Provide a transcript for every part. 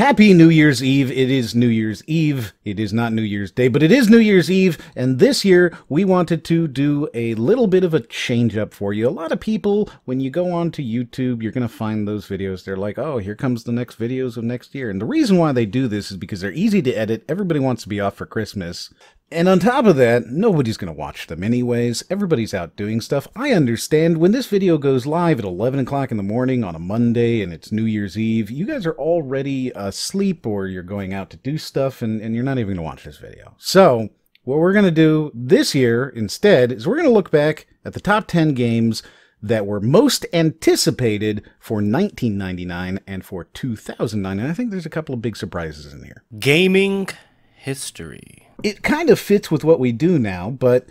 Happy New Year's Eve. It is New Year's Eve. It is not New Year's Day, but it is New Year's Eve. And this year, we wanted to do a little bit of a change up for you. A lot of people, when you go on to YouTube, you're going to find those videos. They're like, oh, here comes the next videos of next year. And the reason why they do this is because they're easy to edit. Everybody wants to be off for Christmas. And on top of that, nobody's going to watch them anyways. Everybody's out doing stuff. I understand when this video goes live at 11 o'clock in the morning on a Monday and it's New Year's Eve, you guys are already asleep or you're going out to do stuff and you're not even going to watch this video. So what we're going to do this year instead is we're going to look back at the top 10 games that were most anticipated for 1999 and for 2009. And I think there's a couple of big surprises in here. Gaming history. It kind of fits with what we do now, but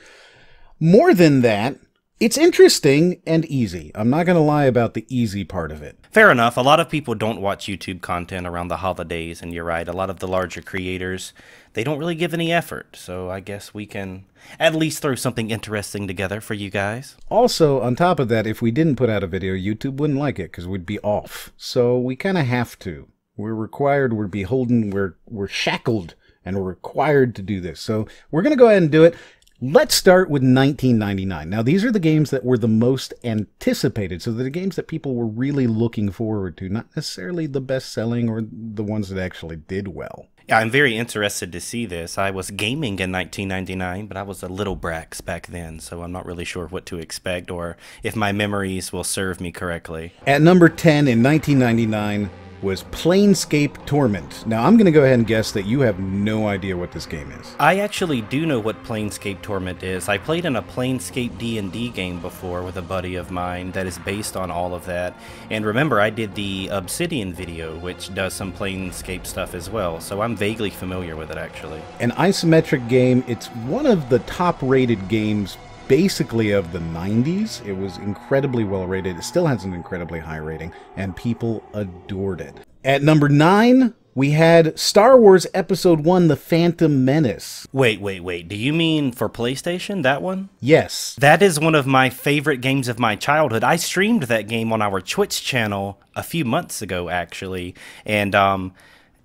more than that, it's interesting and easy. I'm not going to lie about the easy part of it. Fair enough. A lot of people don't watch YouTube content around the holidays, and you're right. A lot of the larger creators, they don't really give any effort. So I guess we can at least throw something interesting together for you guys. Also, on top of that, if we didn't put out a video, YouTube wouldn't like it because we'd be off. So we kind of have to. We're required, we're beholden, we're shackled, and we're required to do this. So we're going to go ahead and do it. Let's start with 1999. Now, these are the games that were the most anticipated. So they're the games that people were really looking forward to, not necessarily the best-selling or the ones that actually did well. Yeah, I'm very interested to see this. I was gaming in 1999, but I was a little Brax back then, so I'm not really sure what to expect or if my memories will serve me correctly. At number 10 in 1999 was Planescape Torment. Now, I'm going to go ahead and guess that you have no idea what this game is. I actually do know what Planescape Torment is. I played in a Planescape D&D game before with a buddy of mine that is based on all of that. And remember, I did the Obsidian video, which does some Planescape stuff as well, so I'm vaguely familiar with it, actually. An isometric game. It's one of the top-rated games basically of the 90s. It was incredibly well rated. It still has an incredibly high rating, and people adored it. At number 9, we had Star Wars Episode 1, The Phantom Menace. Wait. Do you mean for PlayStation, that one? Yes. That is one of my favorite games of my childhood. I streamed that game on our Twitch channel a few months ago, actually, and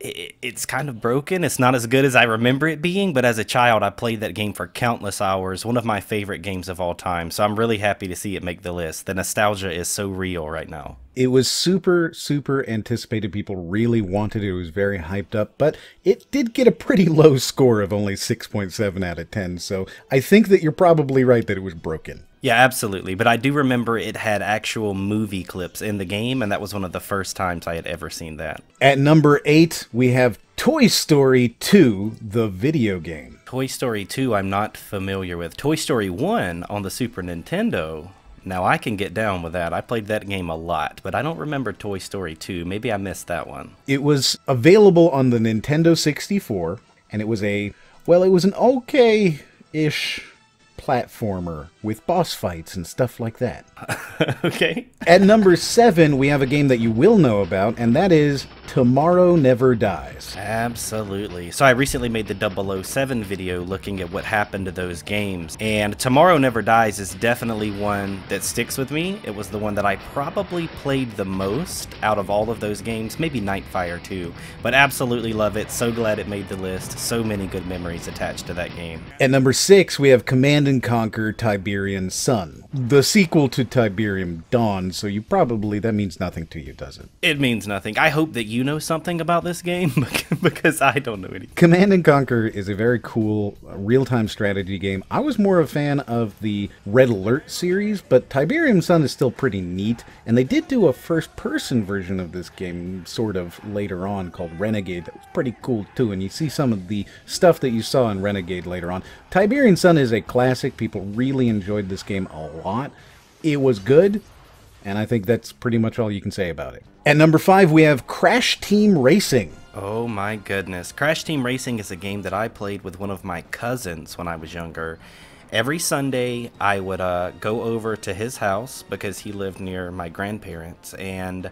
it's kind of broken. It's not as good as I remember it being, but as a child, I played that game for countless hours. One of my favorite games of all time, so I'm really happy to see it make the list. The nostalgia is so real right now. It was super anticipated. People really wanted it. It was very hyped up, but it did get a pretty low score of only 6.7 out of 10, so I think that you're probably right that it was broken. Yeah, absolutely. But I do remember it had actual movie clips in the game, and that was one of the first times I had ever seen that. At number 8, we have Toy Story 2, the video game. Toy Story 2, I'm not familiar with. Toy Story 1 on the Super Nintendo, now I can get down with that. I played that game a lot, but I don't remember Toy Story 2. Maybe I missed that one. It was available on the Nintendo 64, and it was an okay-ish platformer with boss fights and stuff like that. Okay. At number 7, we have a game that you will know about, and that is Tomorrow Never Dies. Absolutely. So I recently made the 007 video looking at what happened to those games, and Tomorrow Never Dies is definitely one that sticks with me. It was the one that I probably played the most out of all of those games, maybe Nightfire too, but absolutely love it. So glad it made the list. So many good memories attached to that game. At number 6, we have Command & Conquer Tiberian Sun, the sequel to Tiberium Dawn, so that means nothing to you, does it? It means nothing. I hope that you know something about this game, because I don't know anything. Command & Conquer is a very cool real-time strategy game. I was more a fan of the Red Alert series, but Tiberium Sun is still pretty neat, and they did do a first-person version of this game sort of later on called Renegade that was pretty cool too, and you see some of the stuff that you saw in Renegade later on. Tiberium Sun is a classic. People really enjoyed this game a lot. It was good, and I think that's pretty much all you can say about it. At number 5, we have Crash Team Racing. Oh my goodness. Crash Team Racing is a game that I played with one of my cousins when I was younger. Every Sunday, I would go over to his house because he lived near my grandparents, and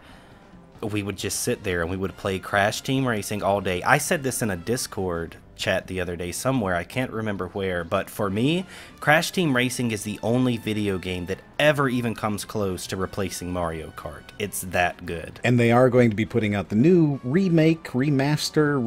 we would just sit there and we would play Crash Team Racing all day. I said this in a Discord chat the other day somewhere, I can't remember where, but for me, Crash Team Racing is the only video game that ever even comes close to replacing Mario Kart. It's that good. And they are going to be putting out the new remake, remaster,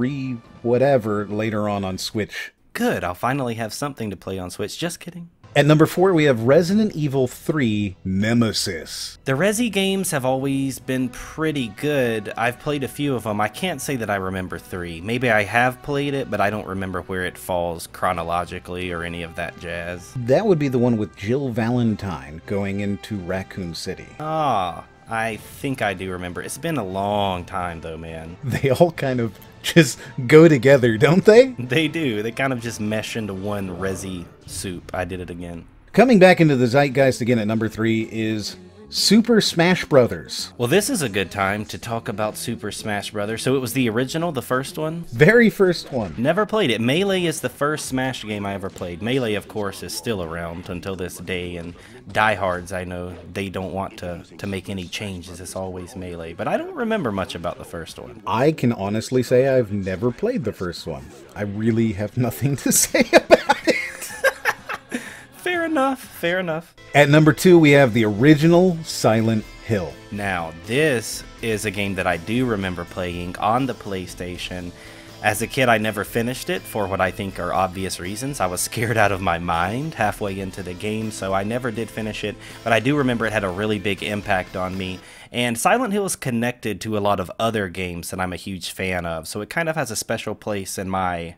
whatever later on Switch. Good, I'll finally have something to play on Switch. Just kidding. At number 4, we have Resident Evil 3 Nemesis. The Resi games have always been pretty good. I've played a few of them. I can't say that I remember 3. Maybe I have played it, but I don't remember where it falls chronologically or any of that jazz. That would be the one with Jill Valentine going into Raccoon City. Ah, I think I do remember. It's been a long time, though, man. They all kind of just go together, don't they? They do. They kind of just mesh into one Resi soup. I did it again. Coming back into the zeitgeist again at number 3 is Super Smash Brothers. Well, this is a good time to talk about Super Smash Brothers. So it was the original, the first one? Very first one. Never played it. Melee is the first Smash game I ever played. Melee, of course, is still around until this day, and diehards, I know, they don't want to make any changes. It's always Melee. But I don't remember much about the first one. I can honestly say I've never played the first one. I really have nothing to say about it. Fair enough, fair enough. At number 2, we have the original Silent Hill. Now, this is a game that I do remember playing on the PlayStation. As a kid, I never finished it for what I think are obvious reasons. I was scared out of my mind halfway into the game, so I never did finish it. But I do remember it had a really big impact on me. And Silent Hill is connected to a lot of other games that I'm a huge fan of, so it kind of has a special place in my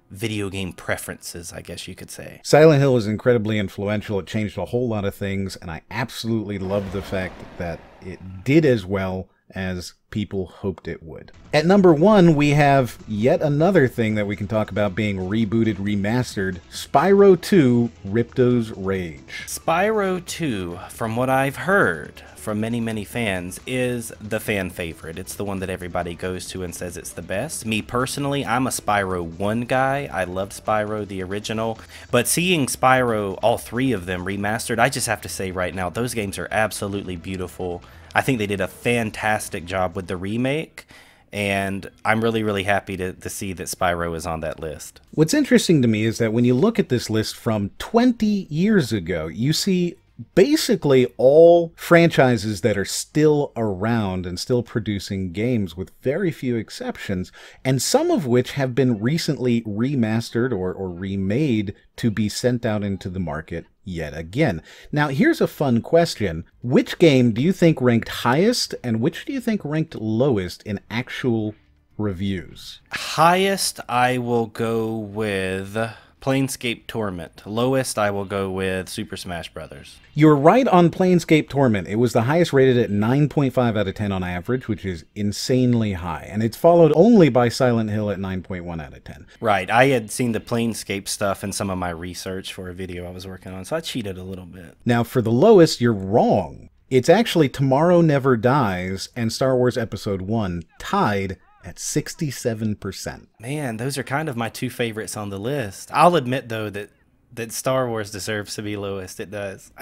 video game preferences, I guess you could say. Silent Hill is incredibly influential. It changed a whole lot of things, and I absolutely love the fact that it did as well as people hoped it would. At number 1, we have yet another thing that we can talk about being rebooted, remastered, Spyro 2 Ripto's Rage. Spyro 2, from what I've heard from many fans, is the fan favorite. It's the one that everybody goes to and says it's the best. Me personally, I'm a Spyro 1 guy. I loved Spyro, the original. But seeing Spyro, all 3 of them remastered, I just have to say right now, those games are absolutely beautiful. I think they did a fantastic job with the remake, and I'm really happy to see that Spyro is on that list. What's interesting to me is that when you look at this list from 20 years ago, you see basically all franchises that are still around and still producing games, with very few exceptions, and some of which have been recently remastered or remade to be sent out into the market yet again. Now, here's a fun question. Which game do you think ranked highest, and which do you think ranked lowest in actual reviews? Highest, I will go with Planescape Torment. Lowest, I will go with Super Smash Brothers. You're right on Planescape Torment. It was the highest rated at 9.5 out of 10 on average, which is insanely high. And it's followed only by Silent Hill at 9.1 out of 10. Right. I had seen the Planescape stuff in some of my research for a video I was working on, so I cheated a little bit. Now, for the lowest, you're wrong. It's actually Tomorrow Never Dies and Star Wars Episode 1 tied at 67%. Man, those are kind of my 2 favorites on the list. I'll admit, though, that Star Wars deserves to be lowest. It does.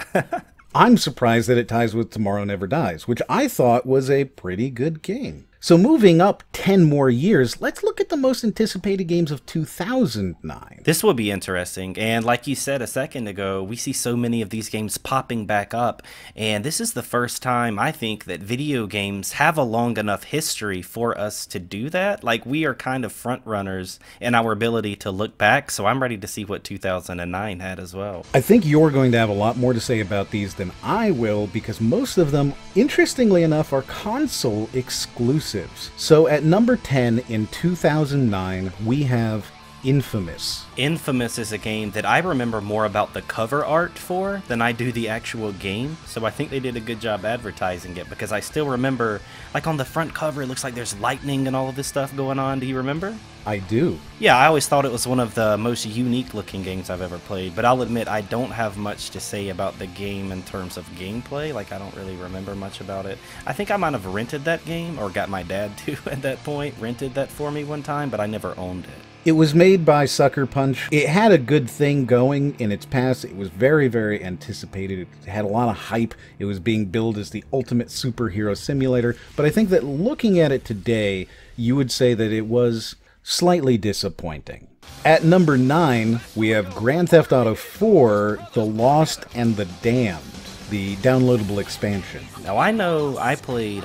I'm surprised that it ties with Tomorrow Never Dies, which I thought was a pretty good game. So moving up 10 more years, let's look at the most anticipated games of 2009. This will be interesting, and like you said a second ago, we see so many of these games popping back up, and this is the first time I think that video games have a long enough history for us to do that. Like, we are kind of front runners in our ability to look back, so I'm ready to see what 2009 had as well. I think you're going to have a lot more to say about these than I will, because most of them, interestingly enough, are console exclusives. So at number 10 in 2009, we have Infamous. Infamous is a game that I remember more about the cover art for than I do the actual game, so I think they did a good job advertising it, because I still remember, like, on the front cover it looks like there's lightning and all of this stuff going on. Do you remember? I do. Yeah, I always thought it was one of the most unique looking games I've ever played, but I'll admit I don't have much to say about the game in terms of gameplay. Like, I don't really remember much about it. I think I might have rented that game, or got my dad to at that point, rented that for me one time, but I never owned it. It was made by Sucker Punch. It had a good thing going in its past. It was very anticipated. It had a lot of hype. It was being billed as the ultimate superhero simulator. But I think that looking at it today, you would say that it was slightly disappointing. At number 9, we have Grand Theft Auto 4, The Lost and the Damned, the downloadable expansion. Now, I know I played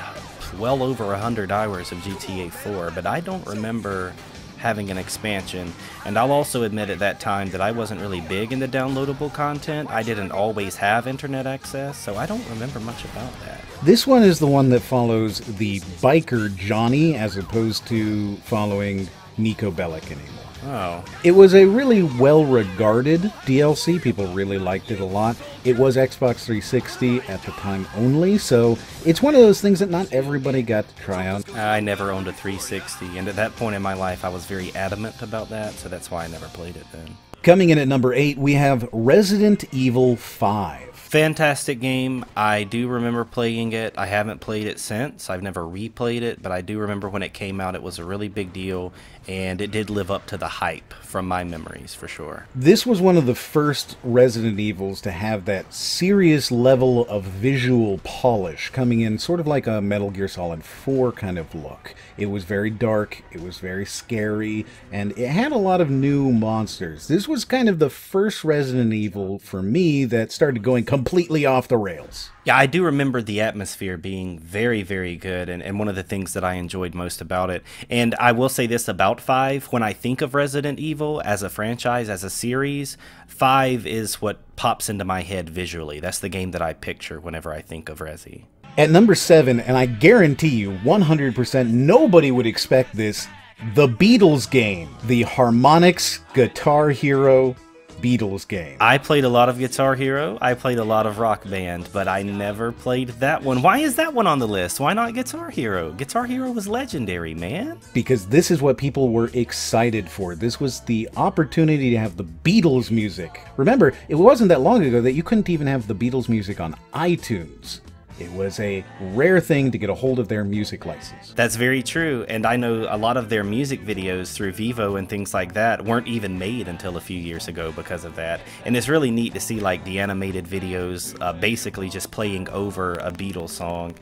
well over 100 hours of GTA 4, but I don't remember having an expansion. And I'll also admit at that time that I wasn't really big into downloadable content. I didn't always have internet access, so I don't remember much about that. This one is the one that follows the biker Johnny as opposed to following Nico Bellic anymore. Oh. It was a really well-regarded DLC. People really liked it a lot. It was Xbox 360 at the time only, so it's one of those things that not everybody got to try out. I never owned a 360, and at that point in my life I was very adamant about that, so that's why I never played it then. Coming in at number 8, we have Resident Evil 5. Fantastic game. I do remember playing it. I haven't played it since. I've never replayed it, but I do remember when it came out it was a really big deal, and it did live up to the hype from my memories for sure. This was one of the first Resident Evils to have that serious level of visual polish, coming in sort of like a Metal Gear Solid 4 kind of look. It was very dark, it was very scary, and it had a lot of new monsters. This was kind of the first Resident Evil for me that started going completely off the rails. Yeah, I do remember the atmosphere being very, very good, and one of the things that I enjoyed most about it. And I will say this about 5, when I think of Resident Evil as a franchise, as a series, 5 is what pops into my head visually. That's the game that I picture whenever I think of Resi. At number 7, and I guarantee you 100% nobody would expect this, the Beatles game. The Harmonix Guitar Hero Beatles game. I played a lot of Guitar Hero, I played a lot of Rock Band, but I never played that one. Why is that one on the list? Why not Guitar Hero? Guitar Hero was legendary, man. Because this is what people were excited for. This was the opportunity to have the Beatles music. Remember, it wasn't that long ago that you couldn't even have the Beatles music on iTunes. It was a rare thing to get a hold of their music license. That's very true, and I know a lot of their music videos through Vivo and things like that weren't even made until a few years ago because of that. And it's really neat to see like the animated videos basically just playing over a Beatles song.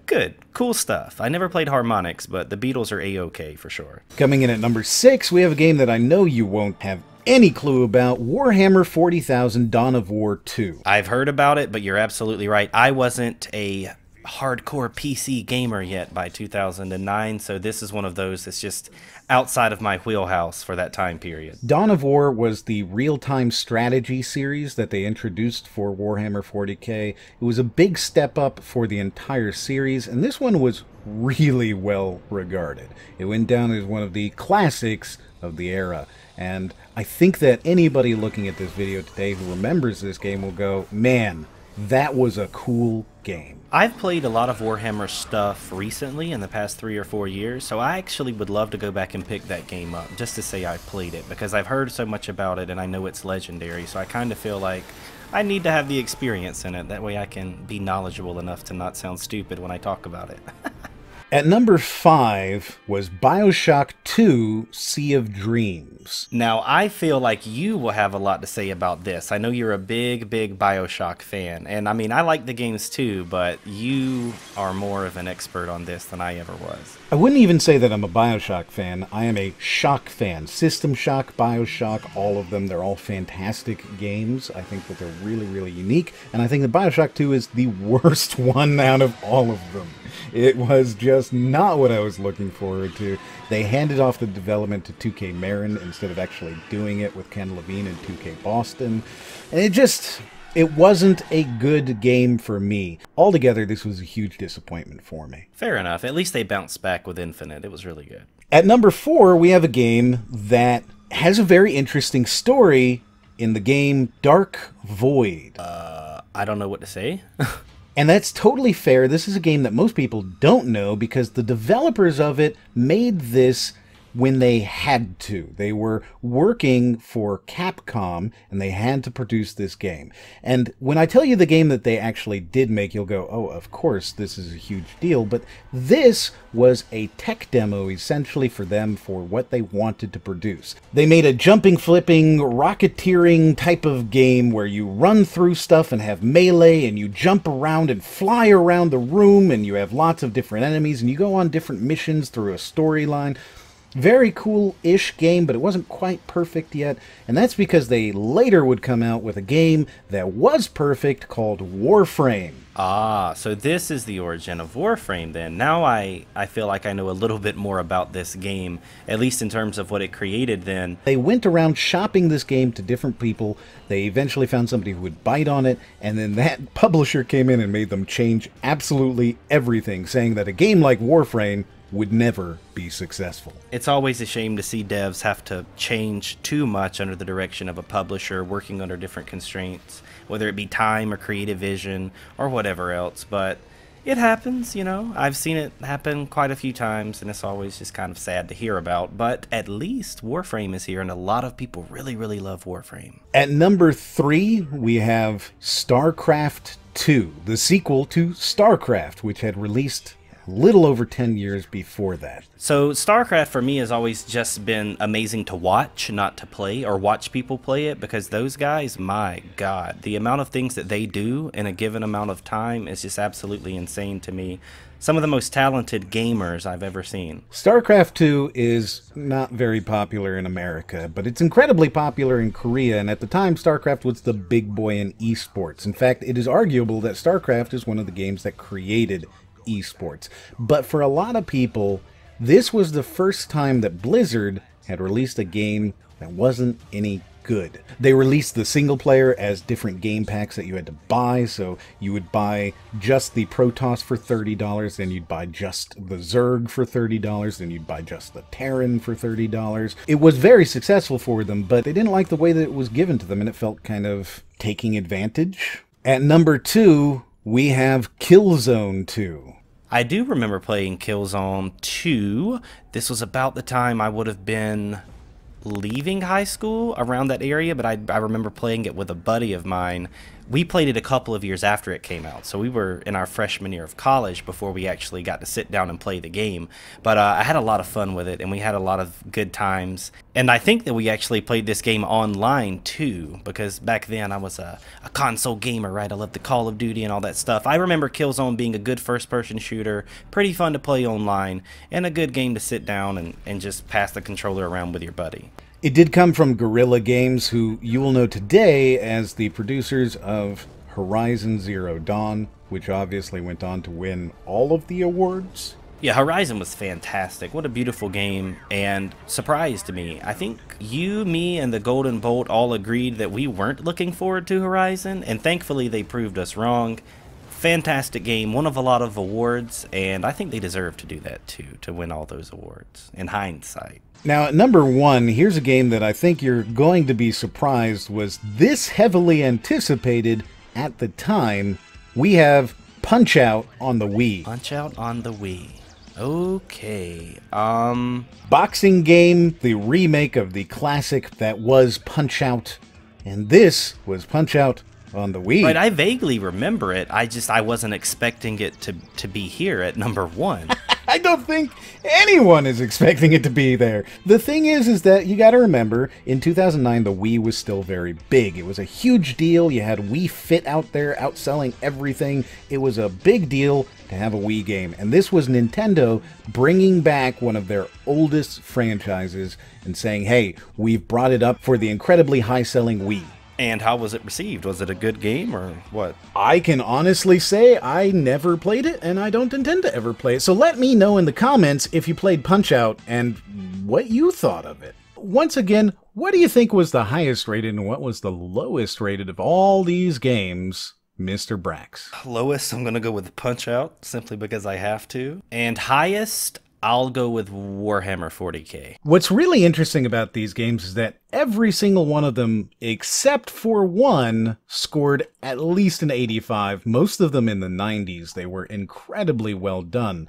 Good, cool stuff. I never played Harmonix, but the Beatles are A-OK for sure. Coming in at number 6, we have a game that I know you won't have any clue about, Warhammer 40,000 Dawn of War 2. I've heard about it, but you're absolutely right. I wasn't a hardcore PC gamer yet by 2009, so this is one of those that's just outside of my wheelhouse for that time period. Dawn of War was the real-time strategy series that they introduced for Warhammer 40k. It was a big step up for the entire series, and this one was really well regarded. It went down as one of the classics of the era. And I think that anybody looking at this video today who remembers this game will go, man, that was a cool game. I've played a lot of Warhammer stuff recently in the past 3 or 4 years, so I actually would love to go back and pick that game up just to say I played it, because I've heard so much about it and I know it's legendary, so I kind of feel like I need to have the experience in it. That way I can be knowledgeable enough to not sound stupid when I talk about it. At number 5 was BioShock 2 Sea of Dreams. Now, I feel like you will have a lot to say about this. I know you're a big, big BioShock fan. And I mean, I like the games too, but you are more of an expert on this than I ever was. I wouldn't even say that I'm a BioShock fan. I am a Shock fan. System Shock, BioShock, all of them. They're all fantastic games. I think that they're really, really unique. And I think that BioShock 2 is the worst one out of all of them. It was just not what I was looking forward to. They handed off the development to 2K Marin instead of actually doing it with Ken Levine and 2K Boston. And it wasn't a good game for me. Altogether, this was a huge disappointment for me. Fair enough. At least they bounced back with Infinite. It was really good. At number 4, we have a game that has a very interesting story in the game Dark Void. I don't know what to say. And that's totally fair. This is a game that most people don't know because the developers of it made this when they had to. They were working for Capcom and they had to produce this game. And when I tell you the game that they actually did make, you'll go, oh, of course, this is a huge deal. But this was a tech demo essentially for them for what they wanted to produce. They made a jumping, flipping, rocketeering type of game where you run through stuff and have melee and you jump around and fly around the room and you have lots of different enemies and you go on different missions through a storyline. Very cool-ish game, but it wasn't quite perfect yet. And that's because they later would come out with a game that was perfect called Warframe. Ah, so this is the origin of Warframe then. Now I feel like I know a little bit more about this game, at least in terms of what it created then. They went around shopping this game to different people. They eventually found somebody who would bite on it, and then that publisher came in and made them change absolutely everything, saying that a game like Warframe would never be successful. It's always a shame to see devs have to change too much under the direction of a publisher working under different constraints, whether it be time or creative vision or whatever else, but it happens, you know. I've seen it happen quite a few times, and it's always just kind of sad to hear about, but at least Warframe is here, and a lot of people really, really love Warframe. At number 3, we have StarCraft 2, the sequel to StarCraft, which had released little over 10 years before that. So StarCraft for me has always just been amazing to watch, not to play, or watch people play it, because those guys, my God, the amount of things that they do in a given amount of time is just absolutely insane to me. Some of the most talented gamers I've ever seen. StarCraft 2 is not very popular in America, but it's incredibly popular in Korea, and at the time StarCraft was the big boy in esports. In fact, it is arguable that StarCraft is one of the games that created esports. But for a lot of people, this was the first time that Blizzard had released a game that wasn't any good. They released the single player as different game packs that you had to buy, so you would buy just the Protoss for $30, then you'd buy just the Zerg for $30, then you'd buy just the Terran for $30. It was very successful for them, but they didn't like the way that it was given to them, and it felt kind of taking advantage. At number 2, we have Killzone 2. I do remember playing Killzone 2. This was about the time I would have been leaving high school, around that area, but I remember playing it with a buddy of mine. We played it a couple of years after it came out, so we were in our freshman year of college before we actually got to sit down and play the game. But I had a lot of fun with it, and we had a lot of good times. And I think that we actually played this game online too, because back then I was a console gamer, right? I loved the Call of Duty and all that stuff. I remember Killzone being a good first-person shooter, pretty fun to play online, and a good game to sit down and just pass the controller around with your buddy. It did come from Guerrilla Games, who you will know today as the producers of Horizon Zero Dawn, which obviously went on to win all of the awards. Yeah, Horizon was fantastic. What a beautiful game, and surprised me. I think you, me, and the Golden Bolt all agreed that we weren't looking forward to Horizon, and thankfully they proved us wrong. Fantastic game, won of a lot of awards, and I think they deserve to do that too, to win all those awards, in hindsight. Now, at number 1, here's a game that I think you're going to be surprised was this heavily anticipated at the time. We have Punch-Out on the Wii. Punch-Out on the Wii. Okay, Boxing game, the remake of the classic that was Punch-Out, and this was Punch-Out on the Wii. But I vaguely remember it. I wasn't expecting it to be here at number 1. I don't think anyone is expecting it to be there. The thing is that you got to remember, in 2009, the Wii was still very big. It was a huge deal. You had Wii Fit out there outselling everything. It was a big deal to have a Wii game. And this was Nintendo bringing back one of their oldest franchises and saying, hey, we've brought it up for the incredibly high-selling Wii. And how was it received? Was it a good game or what? I can honestly say I never played it, and I don't intend to ever play it. So let me know in the comments if you played Punch-Out and what you thought of it. Once again, what do you think was the highest rated and what was the lowest rated of all these games, Mr. Brax? Lowest, I'm going to go with Punch-Out, simply because I have to. And highest, I'll go with Warhammer 40K. What's really interesting about these games is that every single one of them, except for one, scored at least an 85, most of them in the 90s. They were incredibly well done.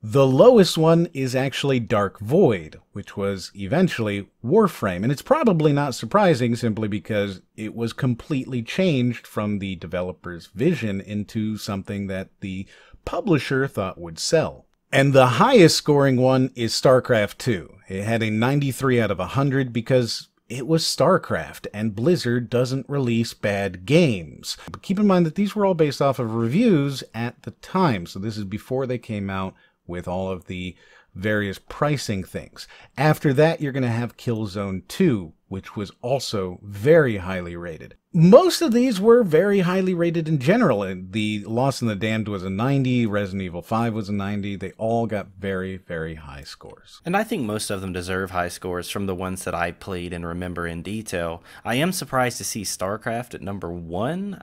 The lowest one is actually Dark Void, which was eventually Warframe, and it's probably not surprising simply because it was completely changed from the developer's vision into something that the publisher thought would sell. And the highest scoring one is StarCraft 2. It had a 93 out of 100 because it was StarCraft, and Blizzard doesn't release bad games. But keep in mind that these were all based off of reviews at the time, so this is before they came out with all of the various pricing things. After that, you're going to have Killzone 2, which was also very highly rated. Most of these were very highly rated in general. The Lost and the Damned was a 90, Resident Evil 5 was a 90. They all got very, very high scores. And I think most of them deserve high scores from the ones that I played and remember in detail. I am surprised to see StarCraft at number 1.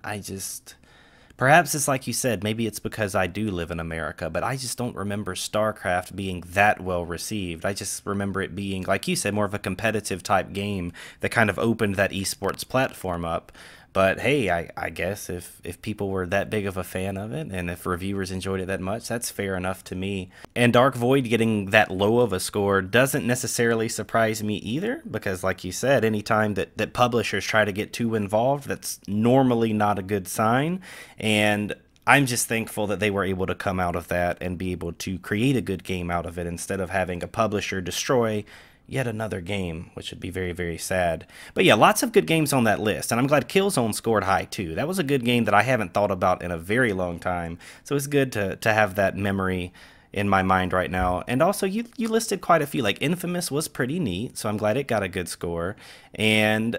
Perhaps it's like you said, maybe it's because I do live in America, but I just don't remember StarCraft being that well received. I just remember it being, like you said, more of a competitive type game that kind of opened that esports platform up. But hey, I guess if people were that big of a fan of it, and if reviewers enjoyed it that much, that's fair enough to me. And Dark Void getting that low of a score doesn't necessarily surprise me either, because like you said, anytime that publishers try to get too involved, that's normally not a good sign. And I'm just thankful that they were able to come out of that and be able to create a good game out of it instead of having a publisher destroy yet another game, which would be very, very sad. But yeah, lots of good games on that list, and I'm glad Killzone scored high too. That was a good game that I haven't thought about in a very long time, so it's good to have that memory in my mind right now. And also, you listed quite a few, like Infamous was pretty neat, so I'm glad it got a good score. And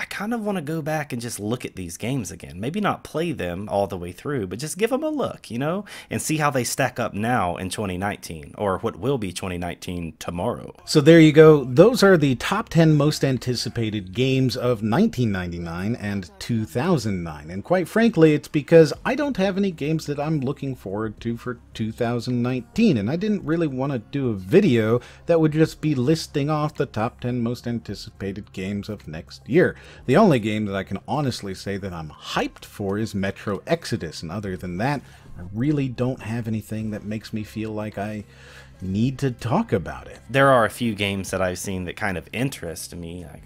I kind of want to go back and just look at these games again. Maybe not play them all the way through, but just give them a look, you know, and see how they stack up now in 2019, or what will be 2019 tomorrow. So there you go. Those are the top 10 most anticipated games of 1999 and 2009. And quite frankly, it's because I don't have any games that I'm looking forward to for 2019. And I didn't really want to do a video that would just be listing off the top 10 most anticipated games of next year. The only game that I can honestly say that I'm hyped for is Metro Exodus, and other than that, I really don't have anything that makes me feel like I need to talk about it. There are a few games that I've seen that kind of interest me, like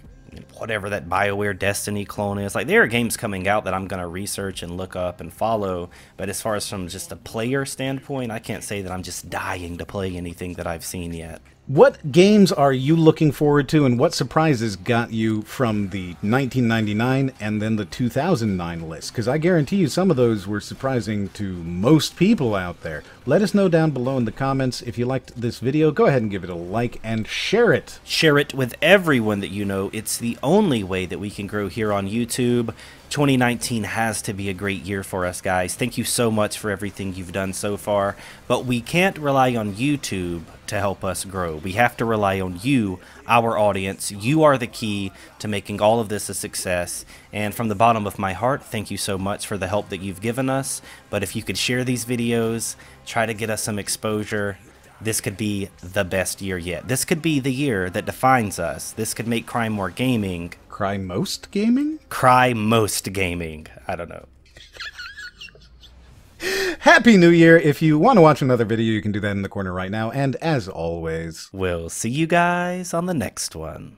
whatever that BioWare Destiny clone is. Like, there are games coming out that I'm going to research and look up and follow, but as far as from just a player standpoint, I can't say that I'm just dying to play anything that I've seen yet. What games are you looking forward to, and what surprises got you from the 1999 and then the 2009 list? Because I guarantee you some of those were surprising to most people out there. Let us know down below in the comments. If you liked this video, go ahead and give it a like and share it. Share it with everyone that you know. It's the only way that we can grow here on YouTube. 2019 has to be a great year for us, guys. Thank you so much for everything you've done so far, but we can't rely on YouTube to help us grow. We have to rely on you, our audience. You are the key to making all of this a success, and from the bottom of my heart, thank you so much for the help that you've given us. But if you could share these videos, try to get us some exposure, this could be the best year yet. This could be the year that defines us. This could make CryMor Gaming... CryMost Gaming? CryMost Gaming. I don't know. Happy New Year! If you want to watch another video, you can do that in the corner right now. And as always, we'll see you guys on the next one.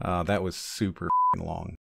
That was super long.